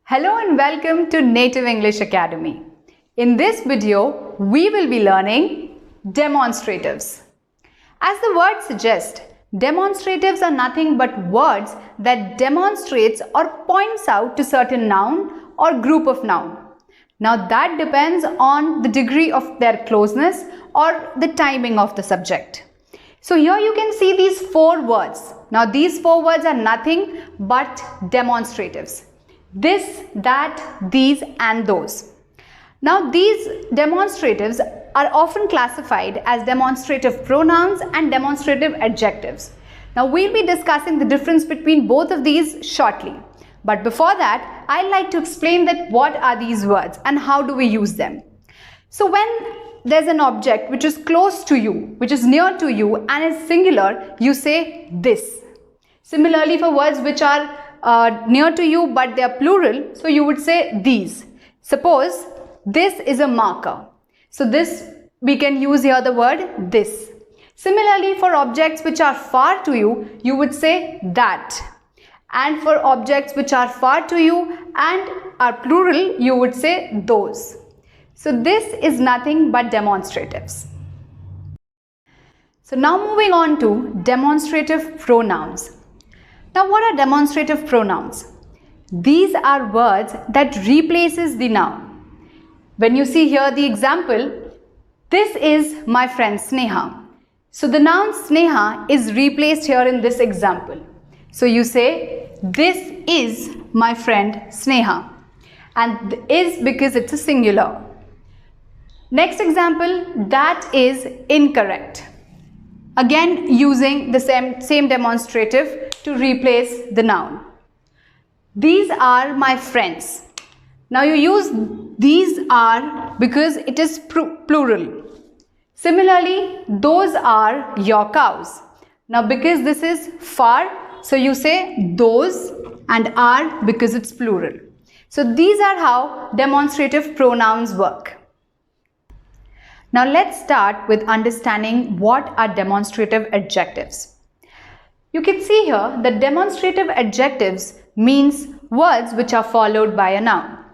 Hello and welcome to Native English Academy. In this video, we will be learning demonstratives. As the word suggests, demonstratives are nothing but words that demonstrates or points out to certain noun or group of noun. Now that depends on the degree of their closeness or the timing of the subject. So here you can see these four words. Now these four words are nothing but demonstratives. This, that, these and those. Now these demonstratives are often classified as demonstrative pronouns and demonstrative adjectives. Now we'll be discussing the difference between both of these shortly. But before that, I'd like to explain that what are these words and how do we use them. So when there's an object which is close to you, which is near to you and is singular, you say this. Similarly, for words which are near to you but they are plural, so you would say these. Suppose this is a marker. So this, we can use here the word this. Similarly, for objects which are far to you, you would say that. And for objects which are far to you and are plural, you would say those. So this is nothing but demonstratives. So now moving on to demonstrative pronouns. Now what are demonstrative pronouns? These are words that replaces the noun. When you see here the example, this is my friend Sneha. So the noun Sneha is replaced here in this example. So you say, this is my friend Sneha. And is because it's a singular. Next example, that is incorrect. Again using the same demonstrative to replace the noun. These are my friends. Now you use these are because it is plural. Similarly, those are your cows. Now because this is far, so you say those and are because it's plural. So these are how demonstrative pronouns work. Now let's start with understanding what are demonstrative adjectives. You can see here that demonstrative adjectives means words which are followed by a noun.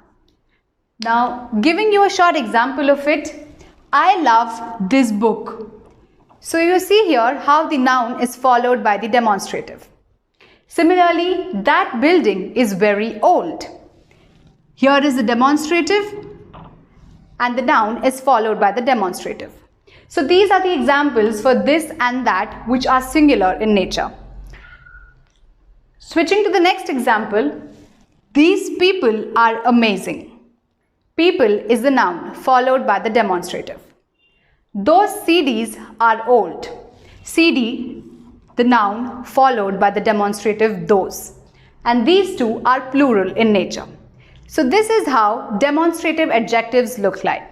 Now giving you a short example of it, I love this book. So you see here how the noun is followed by the demonstrative. Similarly, that building is very old. Here is the demonstrative and the noun is followed by the demonstrative. So these are the examples for this and that which are singular in nature. Switching to the next example, these people are amazing. People is the noun followed by the demonstrative. Those CDs are old. CD, the noun followed by the demonstrative those. And these two are plural in nature. So this is how demonstrative adjectives look like.